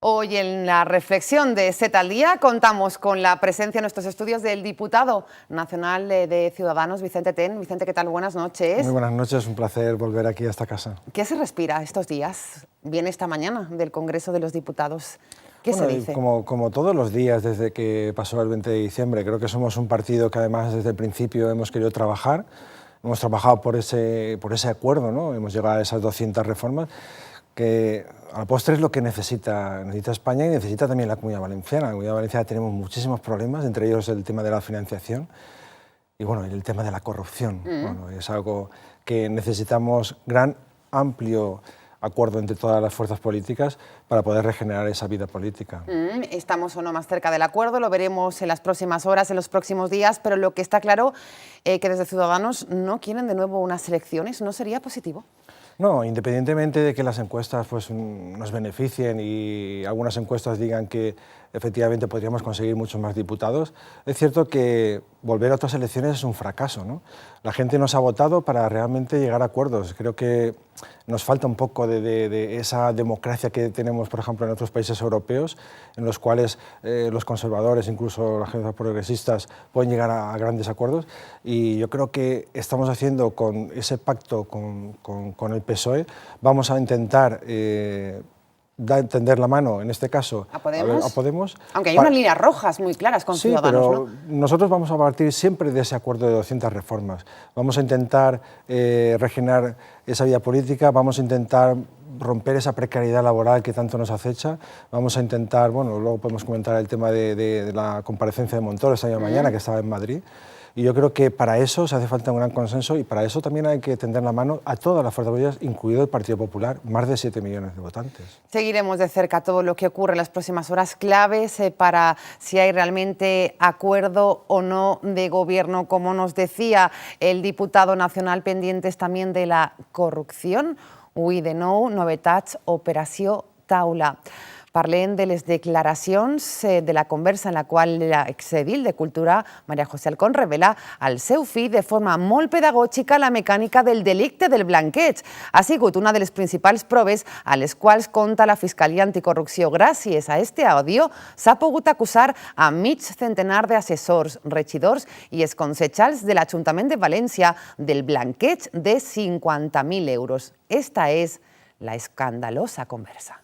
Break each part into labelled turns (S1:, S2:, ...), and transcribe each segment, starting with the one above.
S1: Hoy en la reflexión de Z al Día contamos con la presencia en nuestros estudios del diputado nacional de Ciudadanos, Vicente Ten. Vicente, ¿qué tal? Buenas noches.
S2: Muy buenas noches, un placer volver aquí a esta casa.
S1: ¿Qué se respira estos días? Viene esta mañana del Congreso de los Diputados. ¿Qué se dice?
S2: Como todos los días desde que pasó el 20 de diciembre, creo que somos un partido que además desde el principio hemos querido trabajar, hemos trabajado por ese acuerdo, ¿no? Hemos llegado a esas 200 reformas, que a la postre es lo que necesita España y necesita también la Comunidad Valenciana. En la Comunidad Valenciana tenemos muchísimos problemas, entre ellos el tema de la financiación y bueno, el tema de la corrupción. Bueno, es algo que necesitamos amplio acuerdo entre todas las fuerzas políticas para poder regenerar esa vida política.
S1: Estamos o no más cerca del acuerdo, lo veremos en las próximas horas, en los próximos días, pero lo que está claro es que desde Ciudadanos no quieren de nuevo unas elecciones. ¿No sería positivo?
S2: No, independientemente de que las encuestas pues, nos beneficien y algunas encuestas digan que efectivamente podríamos conseguir muchos más diputados, es cierto que volver a otras elecciones es un fracaso, ¿no? La gente nos ha votado para realmente llegar a acuerdos. Creo que nos falta un poco de esa democracia que tenemos, por ejemplo, en otros países europeos, en los cuales los conservadores, incluso las agencias progresistas, pueden llegar a grandes acuerdos. Y yo creo que estamos haciendo con ese pacto con el PSOE, vamos a intentar tender la mano, en este caso,
S1: a Podemos. Aunque hay unas líneas rojas muy claras con Ciudadanos,
S2: pero
S1: ¿no?
S2: Nosotros vamos a partir siempre de ese acuerdo de 200 reformas. Vamos a intentar regenerar esa vida política, vamos a intentar romper esa precariedad laboral que tanto nos acecha, vamos a intentar, bueno, luego podemos comentar el tema de la comparecencia de Montoro esta mañana, que estaba en Madrid. Y yo creo que para eso se hace falta un gran consenso y para eso también hay que tender la mano a todas las fuerzas políticas, incluido el Partido Popular, más de 7 millones de votantes.
S1: Seguiremos de cerca todo lo que ocurre en las próximas horas, claves para si hay realmente acuerdo o no de gobierno, como nos decía el diputado nacional, pendientes también de la corrupción. Ui, de nou, novetats, Operació Taula. Parlem de les declaracions de la conversa en la qual l'exedil de Cultura, María José Alcón, revela al seu fill de forma molt pedagògica la mecànica del delicte del blanqueig. Ha sigut una de les principals proves a les quals compta la Fiscalia Anticorrupció. Gràcies a este àudio s'ha pogut acusar a mig centenar d'assessors, regidors i exconsellers de l'Ajuntament de València del blanqueig de 50.000 euros. Esta és la escandalosa conversa.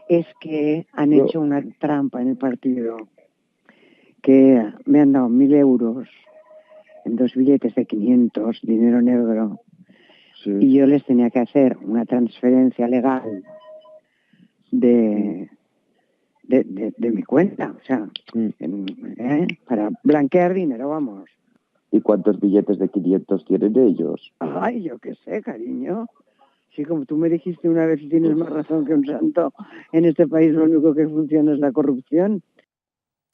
S3: Es que han hecho una trampa en el partido, que me han dado 1.000 euros en 2 billetes de 500, dinero negro, sí. Y yo les tenía que hacer una transferencia legal de mi cuenta, o sea, para blanquear dinero, vamos.
S4: ¿Y cuántos billetes de 500 tienen ellos?
S3: Ay, yo qué sé, cariño. Sí, como tú me dijiste una vez, tienes más razón que un santo, en este país lo único que funciona es la corrupción.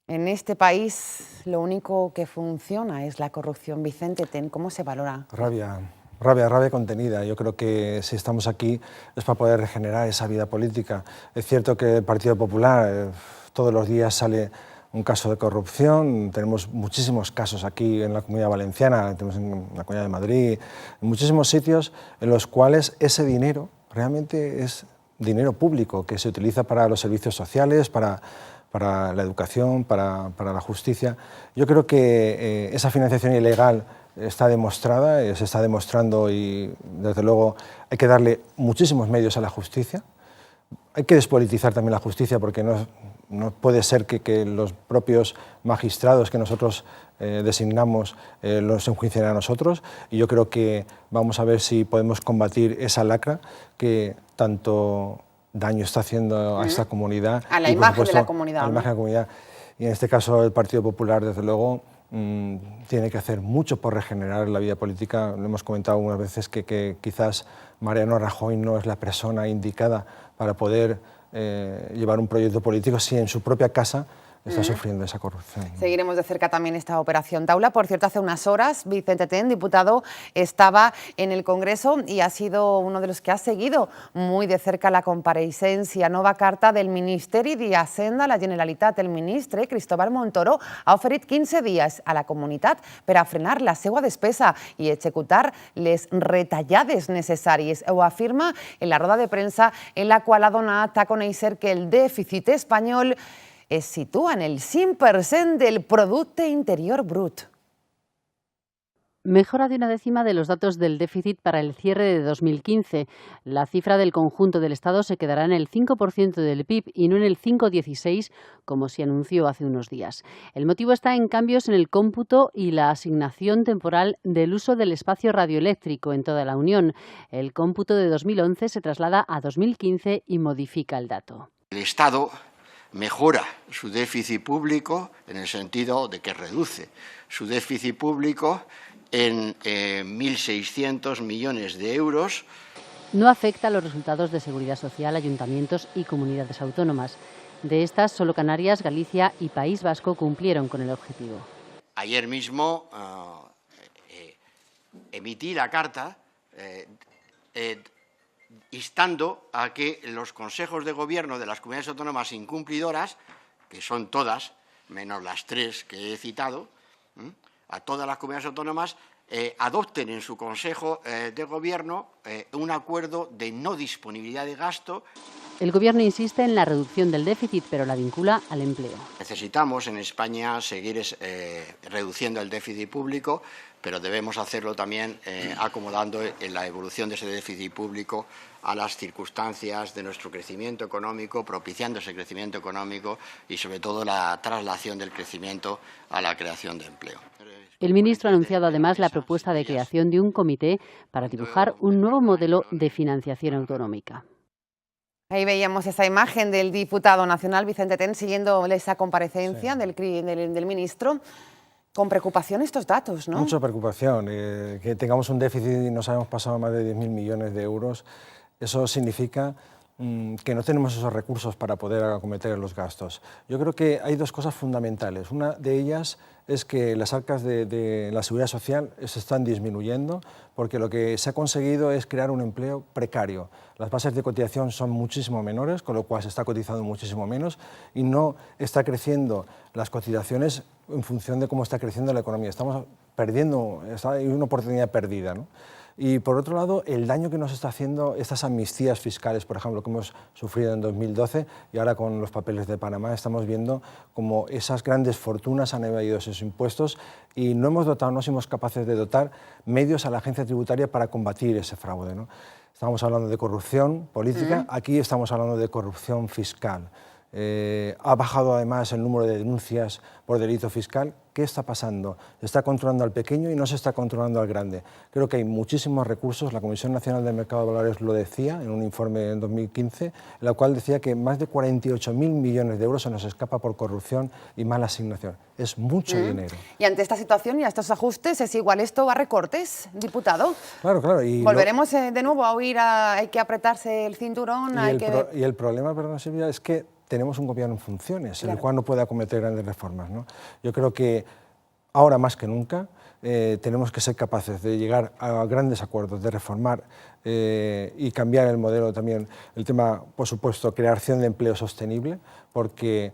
S1: En este país lo único que funciona es la corrupción. Vicente Ten, ¿cómo se valora?
S2: Rabia contenida. Yo creo que si estamos aquí es para poder regenerar esa vida política. Es cierto que el Partido Popular todos los días sale un caso de corrupción, tenemos muchísimos casos aquí en la Comunidad Valenciana, tenemos en la Comunidad de Madrid, en muchísimos sitios en los cuales ese dinero realmente es dinero público que se utiliza para los servicios sociales, para la educación, para la justicia. Yo creo que esa financiación ilegal está demostrada, se está demostrando y desde luego hay que darle muchísimos medios a la justicia. Hay que despolitizar también la justicia porque no puede ser que los propios magistrados que nosotros designamos los enjuicien a nosotros, y yo creo que vamos a ver si podemos combatir esa lacra que tanto daño está haciendo a esta comunidad.
S1: A la imagen de la comunidad.
S2: A la imagen de la comunidad. Y en este caso el Partido Popular, desde luego, tiene que hacer mucho por regenerar la vida política. Lo hemos comentado algunas veces que quizás Mariano Rajoy no es la persona indicada para poder llevar un proyecto político si en su propia casa está sufriendo esa corrupción.
S1: Seguiremos de cerca también esta operación Taula. Por cierto, hace unas horas Vicente Ten, diputado, estaba en el Congreso y ha sido uno de los que ha seguido muy de cerca la compareixença. Nova carta del Ministeri d'Hisenda a la Generalitat. El ministre Cristóbal Montoro ha oferit 15 dies a la comunitat per a frenar la seva despesa i executar les retallades necessàries. Ho afirma en la roda de premsa en la qual ha donat a conèixer que el dèficit espanyol es sitúa en el 5% del Producto Interior Brut.
S5: Mejora de una décima de los datos del déficit para el cierre de 2015. La cifra del conjunto del Estado se quedará en el 5% del PIB y no en el 5,16%, como se anunció hace unos días. El motivo está en cambios en el cómputo y la asignación temporal del uso del espacio radioeléctrico en toda la Unión. El cómputo de 2011 se traslada a 2015 y modifica el dato.
S6: El Estado mejora su déficit público en el sentido de que reduce su déficit público en 1.600 millones de euros.
S5: No afecta a los resultados de seguridad social, ayuntamientos y comunidades autónomas. De estas, solo Canarias, Galicia y País Vasco cumplieron con el objetivo.
S6: Ayer mismo emití la carta instando a que los consejos de gobierno de las comunidades autónomas incumplidoras, que son todas, menos las 3 que he citado, a todas las comunidades autónomas, adopten en su consejo de gobierno un acuerdo de no disponibilidad de gasto.
S5: El Gobierno insiste en la reducción del déficit, pero la vincula al empleo.
S6: Necesitamos en España seguir reduciendo el déficit público, pero debemos hacerlo también acomodando en la evolución de ese déficit público a las circunstancias de nuestro crecimiento económico, propiciando ese crecimiento económico y, sobre todo, la traslación del crecimiento a la creación de empleo.
S5: El ministro ha anunciado además la propuesta de creación de un comité para dibujar un nuevo modelo de financiación autonómica.
S1: Ahí veíamos esa imagen del diputado nacional Vicente Ten siguiendo esa comparecencia del ministro. Con preocupación estos datos, ¿no?
S2: Mucha preocupación. Que tengamos un déficit y nos hayamos pasado más de 10.000 millones de euros, eso significa que no tenemos esos recursos para poder acometer los gastos. Yo creo que hay dos cosas fundamentales. Una de ellas es que las arcas de la seguridad social se están disminuyendo porque lo que se ha conseguido es crear un empleo precario. Las bases de cotización son muchísimo menores, con lo cual se está cotizando muchísimo menos y no está creciendo las cotizaciones en función de cómo está creciendo la economía. Estamos perdiendo, hay una oportunidad perdida, ¿no? Y por otro lado, el daño que nos está haciendo estas amnistías fiscales, por ejemplo, que hemos sufrido en 2012 y ahora con los papeles de Panamá, estamos viendo cómo esas grandes fortunas han evadido esos impuestos y no somos capaces de dotar medios a la agencia tributaria para combatir ese fraude, ¿no? Estamos hablando de corrupción política, aquí estamos hablando de corrupción fiscal. Ha bajado además el número de denuncias por delito fiscal. ¿Qué está pasando? Se está controlando al pequeño y no se está controlando al grande. Creo que hay muchísimos recursos. La Comisión Nacional del Mercado de Valores lo decía en un informe en 2015, en el cual decía que más de 48.000 millones de euros se nos escapa por corrupción y mala asignación. Es mucho dinero.
S1: Y ante esta situación y a estos ajustes, ¿es igual esto a recortes, diputado?
S2: Claro, claro. Y
S1: volveremos de nuevo a oír hay que apretarse el cinturón.
S2: Y el problema, perdón, Silvia, es que tenemos un gobierno en funciones, claro, en el cual no puede acometer grandes reformas, ¿no? Yo creo que ahora más que nunca tenemos que ser capaces de llegar a grandes acuerdos, de reformar y cambiar el modelo también. El tema, por supuesto, creación de empleo sostenible, porque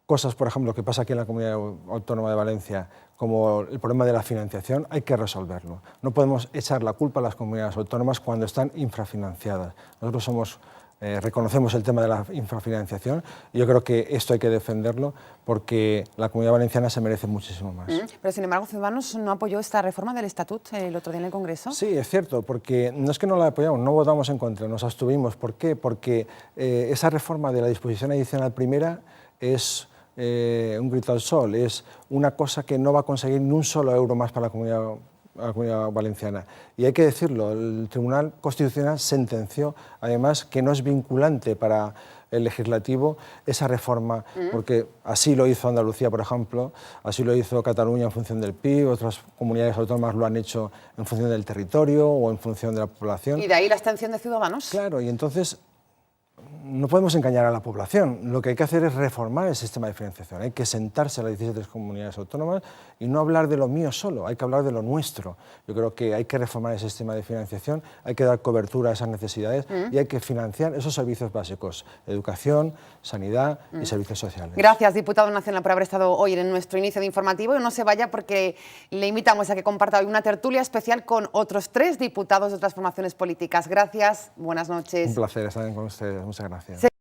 S2: cosas, por ejemplo, que pasa aquí en la Comunidad Autónoma de Valencia, como el problema de la financiación, hay que resolverlo. No podemos echar la culpa a las comunidades autónomas cuando están infrafinanciadas. Nosotros reconocemos el tema de la infrafinanciación y yo creo que esto hay que defenderlo porque la Comunidad Valenciana se merece muchísimo más.
S1: Pero sin embargo, Ciudadanos no apoyó esta reforma del Estatut el otro día en el Congreso.
S2: Sí, es cierto, porque no es que no la apoyamos, no votamos en contra, nos abstuvimos. ¿Por qué? Porque esa reforma de la disposición adicional primera es un grito al sol, es una cosa que no va a conseguir ni un solo euro más para la Comunidad Valenciana. Y hay que decirlo, el Tribunal Constitucional sentenció, además, que no es vinculante para el legislativo esa reforma, porque así lo hizo Andalucía, por ejemplo, así lo hizo Cataluña en función del PIB, otras comunidades autónomas lo han hecho en función del territorio o en función de la población.
S1: Y de ahí la abstención de Ciudadanos.
S2: Claro, y entonces no no podemos engañar a la población. Lo que hay que hacer es reformar el sistema de financiación. Hay que sentarse a las 17 comunidades autónomas y no hablar de lo mío solo, hay que hablar de lo nuestro. Yo creo que hay que reformar el sistema de financiación, hay que dar cobertura a esas necesidades y hay que financiar esos servicios básicos, educación, sanidad y servicios sociales.
S1: Gracias, diputado nacional, por haber estado hoy en nuestro inicio de informativo. Y no se vaya porque le invitamos a que comparta hoy una tertulia especial con otros 3 diputados de otras formaciones políticas. Gracias, buenas noches.
S2: Un placer estar con ustedes, muchas gracias.